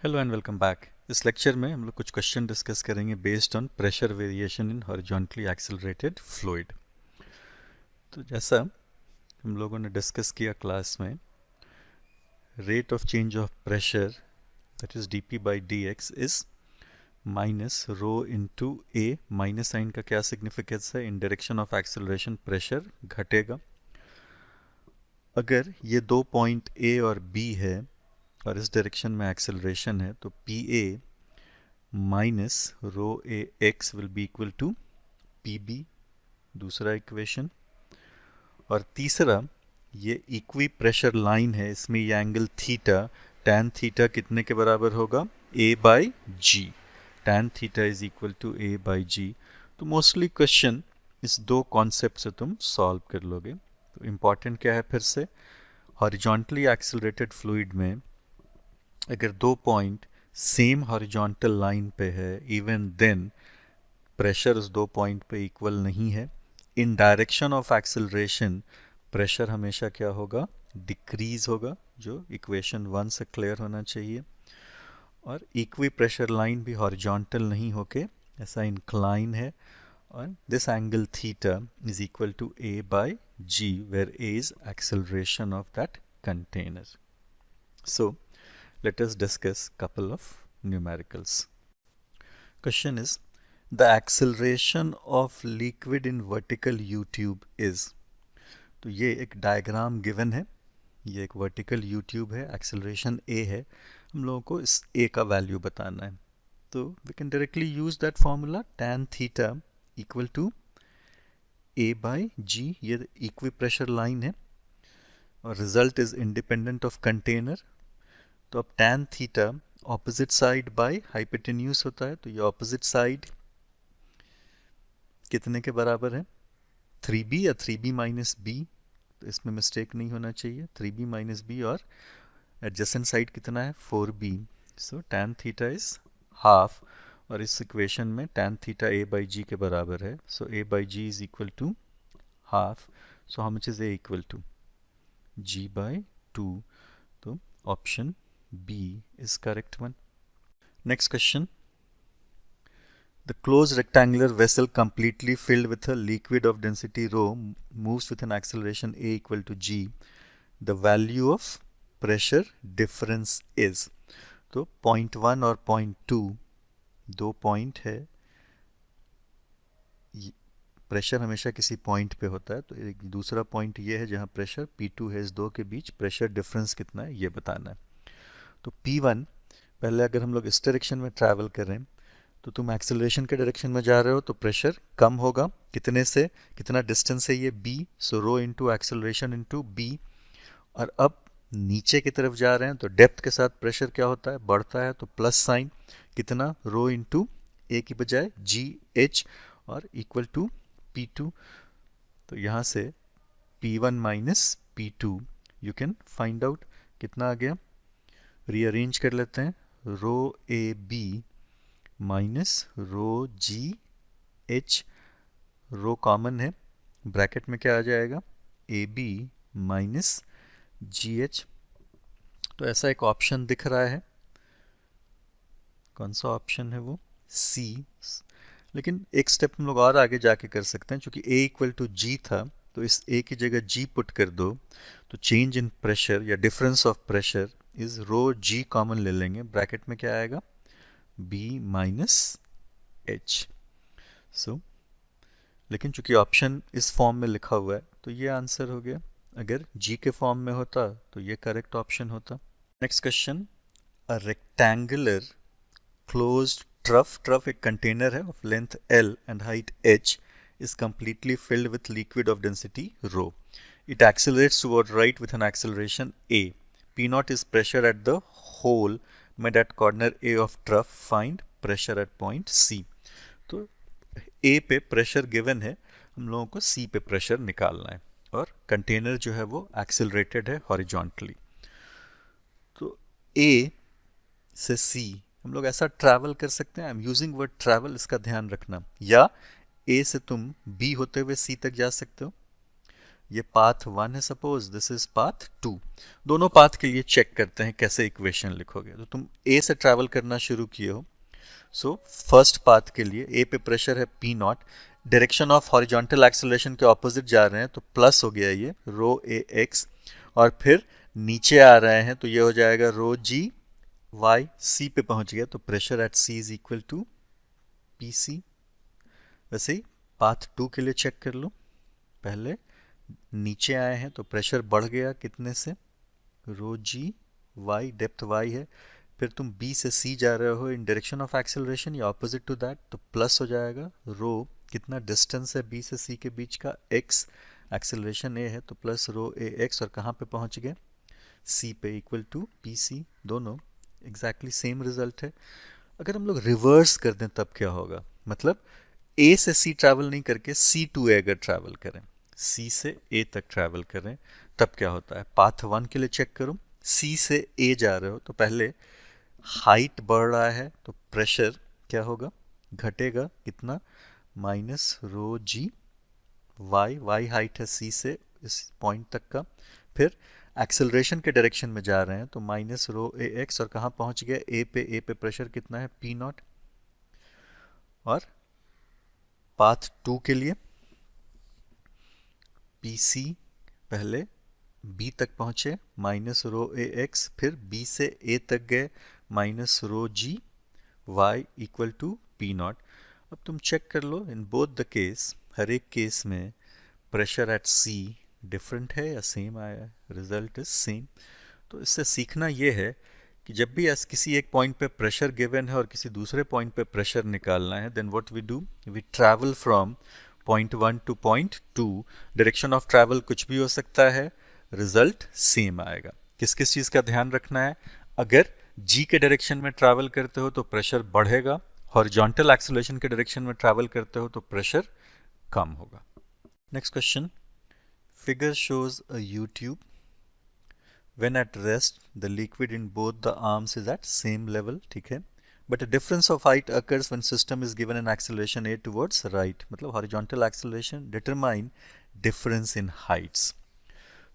Hello and welcome back. इस lecture में हम लोग कुछ क्वेश्चन डिस्कस करेंगे based on pressure variation in horizontally accelerated fluid. तो जैसा हम लोगों ने डिस्कस किया क्लास में, rate of change of pressure that is D P by D X is minus rho into A. Minus sign का क्या सिग्निफिकेंस है? In direction of acceleration pressure घटेगा। अगर ये दो पॉइंट ए और बी है और इस डायरेक्शन में एक्सेलरेशन है तो P A minus rho A X will be equal to P B, दूसरा इक्वेशन। और तीसरा, ये इक्वी प्रेशर लाइन है, इसमें ये एंगल थीटा, टैन थीटा कितने के बराबर होगा? A by g. Tan theta is equal to a by g. तो मोस्टली क्वेश्चन इस दो कॉन्सेप्ट से तुम सॉल्व कर लोगे। तो इम्पॉर्टेंट क्या है? फिर से, हॉरिजॉन्टली एक्सेलरेटेड फ्लूइड में अगर दो पॉइंट सेम हॉरिजॉन्टल लाइन पे है, इवन देन प्रेशर उस दो पॉइंट पे इक्वल नहीं है। In direction of acceleration pressure हमेशा क्या होगा? डिक्रीज होगा, जो इक्वेशन 1 से क्लियर होना चाहिए। और इक्वी प्रेशर लाइन भी हॉरिजॉन्टल नहीं होके ऐसा इंक्लाइन है, और this angle theta is equal to A by G, where A is acceleration of that container. So let us discuss couple of numericals. Question is, the acceleration of liquid in vertical U tube is। तो ये एक diagram given है, ये एक vertical U tube है, acceleration A है, हम लोगों को इस A का वैल्यू बताना है। तो we can directly use that formula, tan theta equal to A by G। ये इक्वी प्रेशर लाइन है और result is independent of container. तो अब tan theta opposite side by hypotenuse होता है, तो ये ऑपोजिट साइड कितने के बराबर है? 3b या 3b माइनस बी। तो इसमें मिस्टेक नहीं होना चाहिए, 3b माइनस बी। और एडजेसेंट साइड कितना है? 4b। So tan theta is half, और इस इक्वेशन में tan theta a by G के बराबर है। So a by G is equal to half. So how much is a equal to? g by 2। तो option B is correct one. Next question. The closed rectangular vessel completely filled with a liquid of density rho moves with an acceleration A equal to G. The value of pressure difference is। तो point 1 और point 2 दो point है, pressure हमेशा किसी point पे होता है। तो एक दूसरा पॉइंट ये है जहाँ प्रेशर P2 है, इस दो के बीच प्रेशर डिफरेंस कितना है ये बताना है। तो P1, पहले अगर हम लोग इस डायरेक्शन में ट्रैवल कर रहे हैं तो तुम एक्सेलरेशन के डायरेक्शन में जा रहे हो तो प्रेशर कम होगा। कितने से? कितना डिस्टेंस है ये? B। सो rho into acceleration into B। और अब नीचे की तरफ जा रहे हैं तो डेप्थ के साथ प्रेशर क्या होता है? बढ़ता है। तो प्लस साइन कितना? रो इंटू ए की बजाय GH, और इक्वल टू P2। तो यहाँ से P1 minus P2 you can find out कितना आ गया। रीअरेंज कर लेते हैं, rho a b minus rho g h, rho common है, ब्रैकेट में क्या आ जाएगा? A b minus g h. तो ऐसा एक ऑप्शन दिख रहा है, कौन सा ऑप्शन है वो? सी। लेकिन एक स्टेप हम लोग और आगे जाके कर सकते हैं, क्योंकि ए इक्वल टू जी था तो इस ए की जगह जी पुट कर दो, तो चेंज इन प्रेशर या difference of pressure is rho G common ले लेंगे, ब्रैकेट में क्या आएगा? B minus H. सो लेकिन चूंकि ऑप्शन इस फॉर्म में लिखा हुआ है तो ये आंसर हो गया। अगर जी के फॉर्म में होता तो ये करेक्ट ऑप्शन होता। Next question, a rectangular closed trough एक कंटेनर है of length L and height h is completely filled with liquid of density rho. It accelerates toward right with an acceleration A. P naught is pressure at the hole made at corner A of trough. Find pressure at point C. तो A पे pressure given है, हम लोगों को C पे pressure निकालना है, और कंटेनर जो है वो एक्सेलरेटेड है हॉरिजॉन्टली। तो A से C हम लोग ऐसा ट्रैवल कर सकते हैं, I am using word travel, इसका ध्यान रखना, या ए से तुम बी होते हुए सी तक जा सकते हो। ये पाथ 1 है सपोज, दिस इज पाथ 2। दोनों पाथ के लिए चेक करते हैं कैसे इक्वेशन लिखोगे। तो तुम ए से ट्रैवल करना शुरू किए हो, सो फर्स्ट पाथ के लिए ए पे प्रेशर है P not, direction of horizontal acceleration के ऑपोजिट जा रहे हैं तो प्लस हो गया ये रो ए एक्स, और फिर नीचे आ रहे हैं तो ये हो जाएगा रो जी वाई, सी पे पहुंच गया तो pressure at C is equal to P C. वैसे ही पाथ 2 के लिए चेक कर लो, पहले नीचे आए हैं तो प्रेशर बढ़ गया कितने से, रो जी वाई, डेप्थ वाई है, फिर तुम बी से सी जा रहे हो इन डायरेक्शन ऑफ एक्सेलरेशन या ऑपोजिट टू दैट तो प्लस हो जाएगा रो, कितना डिस्टेंस है बी से सी के बीच का, एक्स, एक्सेलरेशन ए है तो प्लस रो ए एक्स, और कहाँ पे पहुंच गए, सी पे, इक्वल टू पी सी। दोनों एग्जैक्टली सेम रिजल्ट है। अगर हम लोग रिवर्स कर दें तब क्या होगा, मतलब ए से सी ट्रैवल नहीं करके सी टू ए अगर ट्रैवल करें, सी से ए तक ट्रैवल करें तब क्या होता है। पाथ 1 के लिए चेक करो, सी से ए जा रहे हो तो पहले हाइट बढ़ रहा है तो प्रेशर क्या होगा, घटेगा कितना, minus rho G Y, Y height है सी से इस पॉइंट तक का, फिर एक्सेलरेशन के डायरेक्शन में जा रहे हैं तो माइनस रो ए एक्स, और कहाँ पहुंच गया ए पे, ए पे प्रेशर कितना है पी नॉट। और पाथ 2 के लिए पी सी पहले बी तक पहुंचे माइनस रो ए एक्स, फिर बी से ए तक गए minus rho G Y equal to P naught. अब तुम चेक कर लो इन बोथ द केस, हर एक केस में प्रेशर एट सी डिफरेंट है या सेम आया है, रिजल्ट इज सेम। तो इससे सीखना ये है कि जब भी किसी एक पॉइंट पे प्रेशर गिवन है और किसी दूसरे पॉइंट पे प्रेशर निकालना है, then what we do, we travel from point 1 to point 2, direction of travel कुछ भी हो सकता है, रिजल्ट सेम आएगा। किस किस चीज़ का ध्यान रखना है, अगर जी के डायरेक्शन में ट्रैवल करते हो तो प्रेशर बढ़ेगा, हॉरिजॉन्टल एक्सेलरेशन के डायरेक्शन में ट्रैवल करते हो तो प्रेशर कम होगा। Next question, figure shows a U-tube. When at rest, the liquid in both the arms is at same level, ठीक है, but a difference of height occurs when system is given an acceleration a towards right, मतलब horizontal acceleration, determine difference in heights.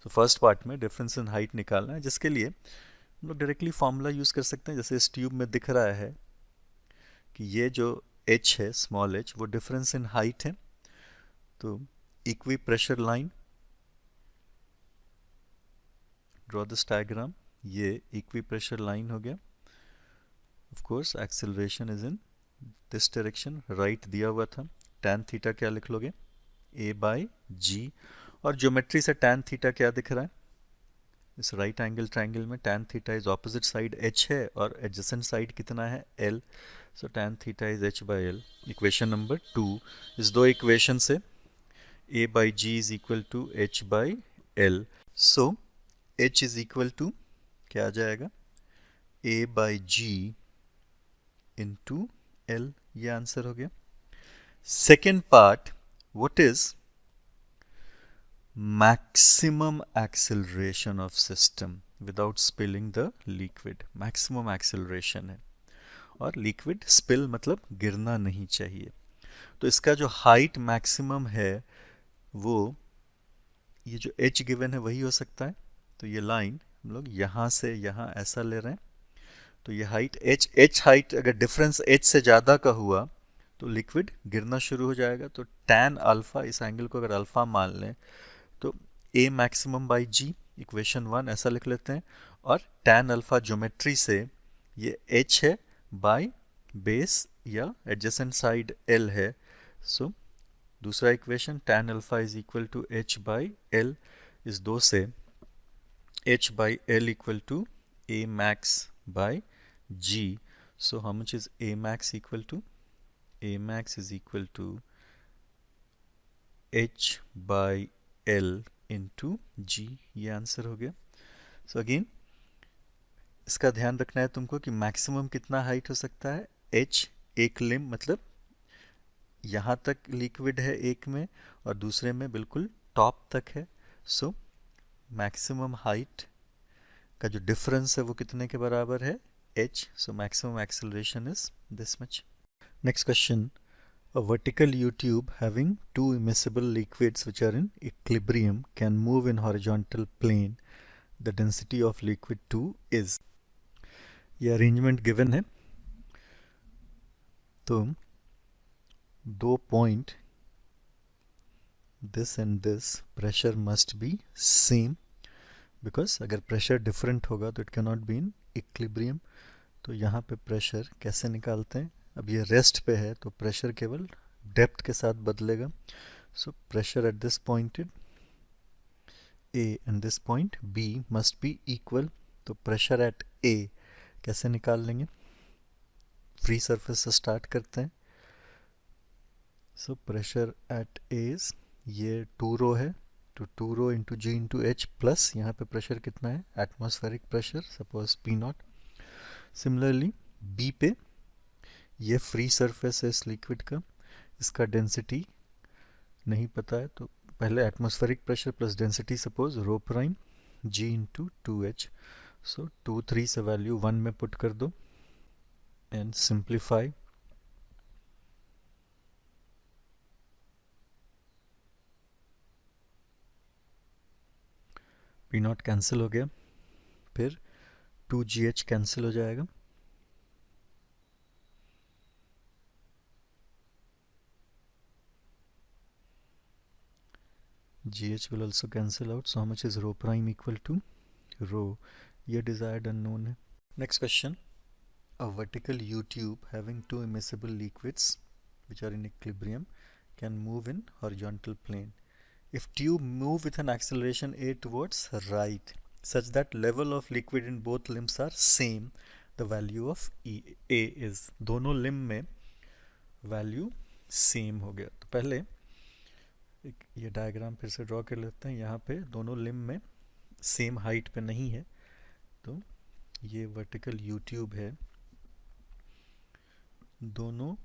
So first part में difference in height निकालना है, जिसके लिए हम लोग डायरेक्टली फॉर्मूला यूज़ कर सकते हैं। जैसे इस ट्यूब में दिख रहा है कि ये जो h है, स्मॉल h, वो डिफरेंस इन हाइट है, तो equi pressure line, draw this diagram, ये इक्वी प्रेशर लाइन हो गया। Of course acceleration is in this direction, right दिया हुआ था, tan थीटा क्या लिख लोगे, a बाई जी, और ज्योमेट्री से tan थीटा क्या दिख रहा है, इस राइट एंगल ट्रायंगल में tan theta is opposite side h है और एडजेसेंट साइड कितना है l, so tan theta is h by l। Equation number 2, इस दो इक्वेशन से a by G is equal to h by l, so h is equal to क्या आ जाएगा, a by G into l, ये answer हो गया। Second part, what is maximum acceleration of system without spilling the liquid, maximum acceleration है, और liquid spill मतलब गिरना नहीं चाहिए। तो इसका जो हाइट मैक्सिमम है वो ये जो h गिवन है वही हो सकता है, तो ये लाइन हम लोग यहाँ से यहाँ ऐसा ले रहे हैं, तो ये हाइट h हाइट अगर डिफरेंस h से ज़्यादा का हुआ तो लिक्विड गिरना शुरू हो जाएगा। तो tan अल्फा, इस एंगल को अगर अल्फा मान लें तो a maximum by G, equation 1 ऐसा लिख लेते हैं, और tan अल्फा ज्योमेट्री से ये h है बाई बेस या एडजेसेंट साइड l है, सो दूसरा equation tan alpha is equal to h by l, इस दो से h by l equal to a max by g, so how much is a max equal to, a max is equal to h by l into g, ये answer हो गया। So again इसका ध्यान रखना है तुमको कि मैक्सिमम कितना हाइट हो सकता है, h एक लिम मतलब यहाँ तक लिक्विड है एक में और दूसरे में बिल्कुल टॉप तक है, सो मैक्सिमम हाइट का जो डिफरेंस है वो कितने के बराबर है, h, so maximum acceleration is this much. Next question, A vertical U-tube having two immiscible liquids which are in equilibrium can move in horizontal plane. The density of liquid 2 is. ये arrangement given है, तो दो point this and this pressure must be same, because अगर pressure different होगा तो it can not be in equilibrium. तो यहाँ पे प्रेशर कैसे निकालते हैं? अब ये रेस्ट पे है तो प्रेशर केवल डेप्थ के साथ बदलेगा. सो pressure at this point A and this point B must be equal. तो प्रेशर एट A कैसे निकाल लेंगे? फ्री सरफेस से स्टार्ट करते हैं. So pressure at A is ये 2 रो है, तो 2 rho into G into H plus यहाँ पे प्रेशर कितना है? Atmospheric pressure, suppose P0. Similarly B पे ये फ्री सरफेस है इस लिक्विड का, इसका डेंसिटी नहीं पता है, तो पहले atmospheric pressure plus density suppose rho prime G into 2H. So 2 3 से वैल्यू 1 में पुट कर दो एंड सिंप्लीफाई. P0 कैंसिल हो गया, फिर 2GH कैंसिल हो जाएगा. GH will also cancel out. So how much is rho prime equal to? Rho. ये desired unknown है. Next question. A vertical U-tube having two immiscible liquids which are in equilibrium can move in horizontal plane. If tube move with an acceleration a towards right such that level of liquid in both limbs are same, the value of A is. दोनों limb में value same हो गया. तो पहले ये diagram फिर से draw कर लेते हैं. यहाँ पे दोनों लिम्ब में सेम हाइट पे नहीं है, तो ये वर्टिकल यू ट्यूब है, दोनों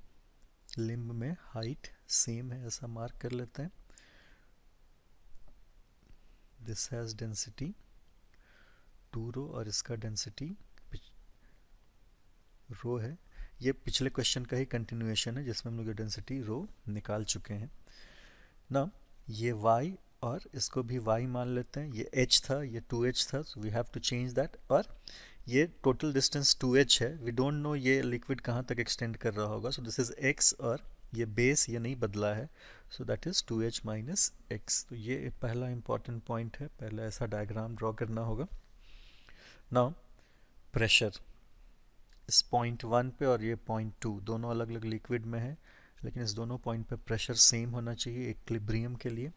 लिम्ब में हाइट सेम है, ऐसा मार्क कर लेते हैं. दिस हैज डेंसिटी 2 रो और इसका डेंसिटी रो है. ये पिछले क्वेश्चन का ही कंटिन्यूएशन है जिसमें हम लोग डेंसिटी रो निकाल चुके हैं ना. ये y और इसको भी y मान लेते हैं. ये h था, ये 2h था, so we have to change that. और ये टोटल डिस्टेंस 2h है, we don't know ये लिक्विड कहाँ तक एक्सटेंड कर रहा होगा. so this is x और ये बेस ये नहीं बदला है, so that is 2h minus x. तो ये पहला इंपॉर्टेंट पॉइंट है, पहले ऐसा डायग्राम ड्रॉ करना होगा. नाउ प्रेशर इस पॉइंट 1 पे और ये पॉइंट 2 दोनों अलग अलग लिक्विड में है, लेकिन इस दोनों पॉइंट पे प्रेशर सेम होना चाहिए इक्विलिब्रियम के लिए.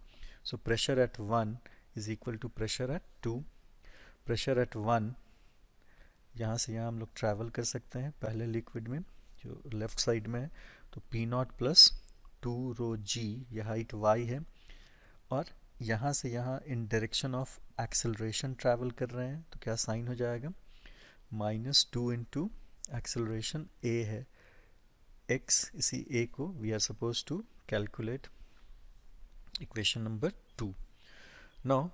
So pressure at 1 is equal to pressure at 2. Pressure at 1 यहाँ से यहाँ हम लोग ट्रैवल कर सकते हैं पहले लिक्विड में जो लेफ्ट साइड में है, तो P0 प्लस 2 रो G, ये हाइट y है, और यहाँ से यहाँ in direction of acceleration travel कर रहे हैं, तो क्या साइन हो जाएगा? -2 इंटू एक्सेलरेशन a है x. इसी a को we are suppose to calculate. Equation number 2. Now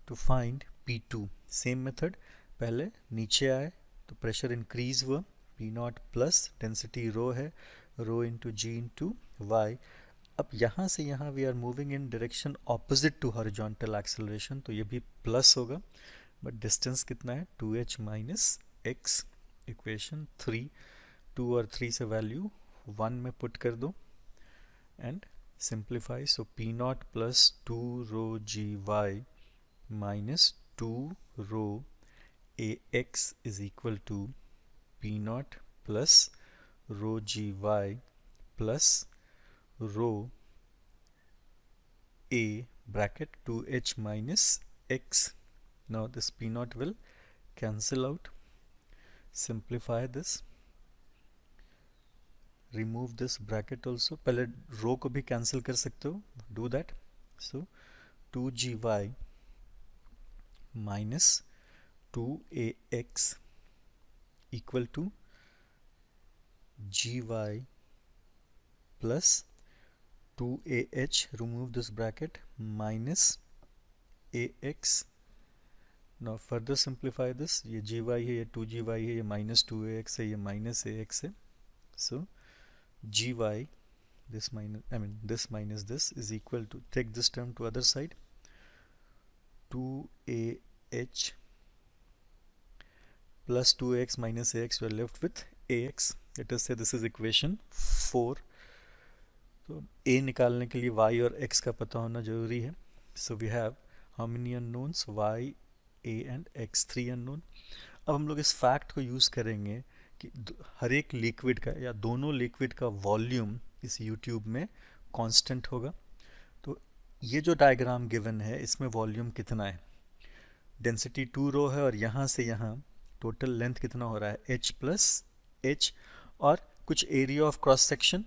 to find P2 same method, पहले नीचे आए तो प्रेशर इंक्रीज हुआ, P0 प्लस डेंसिटी रो है, rho into G into y. अब यहाँ से यहाँ we are moving in direction opposite to horizontal acceleration, तो ये भी प्लस होगा, बट डिस्टेंस कितना है? 2h minus x. इक्वेशन 3. 2 और 3 से वैल्यू 1 में पुट कर दो and simplify. So P0 plus 2 rho GY minus 2 rho AX is equal to P0 plus rho GY plus rho A bracket 2h minus x. Now this P0 will cancel out. Simplify this. Remove this bracket also. पहले रो को भी cancel कर सकते हो, do that. So 2GY minus 2AX equal to GY plus 2AH, remove this bracket, minus AX. Now further simplify this. ये GY है, ये 2GY है, ये minus 2AX है, ये minus AX है. So GY this minus this is equal to, take this term to other side, 2AH plus 2x minus ax, we are left with ax. Let us say this is equation 4. तो a निकालने के लिए y और x का पता होना जरूरी है. So we have how many unknowns? y, a and x, 3 unknown. अब हम लोग इस फैक्ट को यूज़ करेंगे कि हर एक लिक्विड का या दोनों लिक्विड का वॉल्यूम इस यूट्यूब में कांस्टेंट होगा. तो ये जो डायग्राम गिवन है इसमें वॉल्यूम कितना है, डेंसिटी 2 रो है और यहाँ से यहाँ टोटल लेंथ कितना हो रहा है, h प्लस h, और कुछ area of cross section.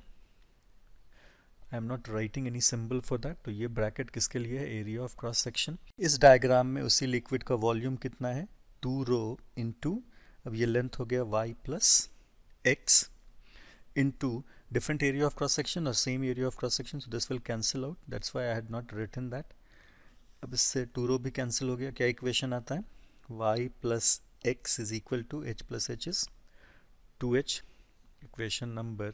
I am not writing any symbol for that. तो ये ब्रैकेट किसके लिए है, एरिया ऑफ क्रॉस सेक्शन. इस डायग्राम में उसी लिक्विड का वॉल्यूम कितना है, 2 रो इंटू, अब ये लेंथ हो गया y plus x into different area of cross section or same area of cross section, so this will cancel out. That's why I had not written that. अब इससे 2 रो भी cancel हो गया. क्या इक्वेशन आता है, y plus x is equal to h plus h is 2h. Equation number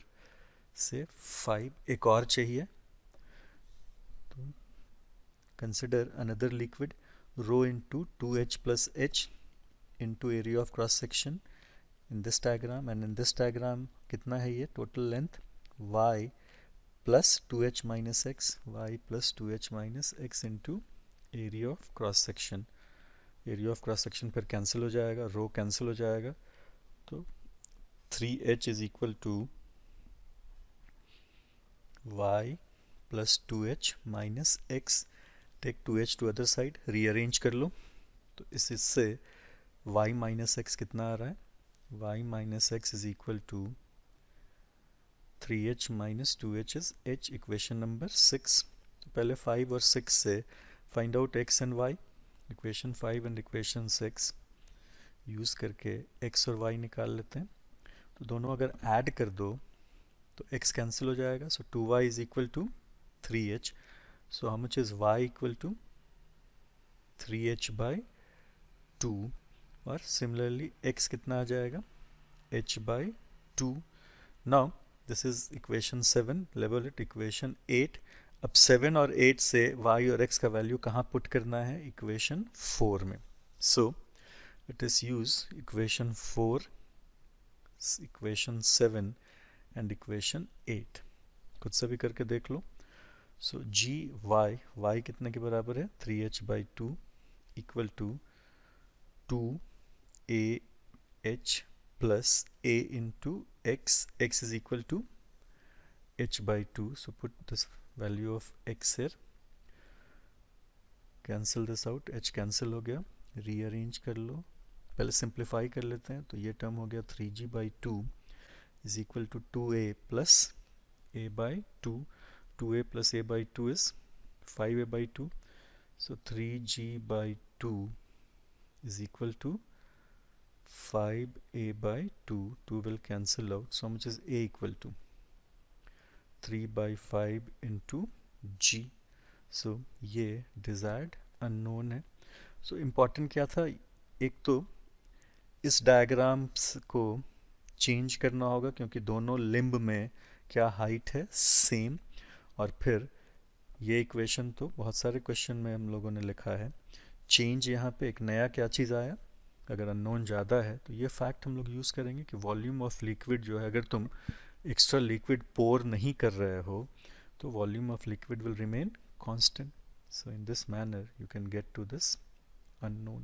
से 5. एक और चाहिए, तो consider another liquid, rho into 2h plus h into area of cross section in this diagram, and in this diagram कितना है ये total length, y plus 2h minus x, y plus 2h minus x into area of cross section. area of cross section फिर cancel हो जाएगा, रो cancel हो जाएगा, तो 3h is equal to y plus 2h minus x. take 2h to other side, rearrange कर लो, तो इससे y minus x कितना आ रहा है, y minus x is equal to 3h minus 2h is h. Equation number 6. तो पहले 5 और 6 से find out x and y. Equation 5 and equation 6 use करके x और y निकाल लेते हैं. तो दोनों अगर ऐड कर दो तो x कैंसिल हो जाएगा. सो 2y is equal to 3h. So how much is y equal to 3h by 2. और सिमिलरली x कितना आ जाएगा, h by 2. Now this is equation 7. Level it equation 8. अब 7 और 8 से y और x का वैल्यू कहाँ पुट करना है, इक्वेशन 4 में. So it is use equation 4, equation 7 and equation 8. खुद से भी करके देख लो. सो जी वाई, वाई कितने के बराबर है, 3h by 2 equal to 2ah plus a into x. x is equal to h by 2. So put this value of x here. Cancel this out. h cancel हो गया. Rearrange कर लो. पहले simplify कर लेते हैं. तो ये term हो गया 3g by 2 is equal to 2a plus a by 2. 2a plus a by 2 is 5a by 2. So 3g by 2 is equal to 5a by 2. 2 will cancel out. So how much is a equal to 3 by 5 into g. So ये desired unknown है. So important क्या था, एक तो इस diagrams को change करना होगा क्योंकि दोनों लिम्ब में क्या हाइट है, सेम. और फिर ये इक्वेशन तो बहुत सारे क्वेश्चन में हम लोगों ने लिखा है. चेंज यहाँ पे एक नया क्या चीज़ आया, अगर अननोन ज़्यादा है तो ये फैक्ट हम लोग यूज़ करेंगे कि वॉल्यूम ऑफ लिक्विड जो है, अगर तुम एक्स्ट्रा लिक्विड पोर नहीं कर रहे हो तो volume of liquid will remain constant. So in this manner you can get to this unknown.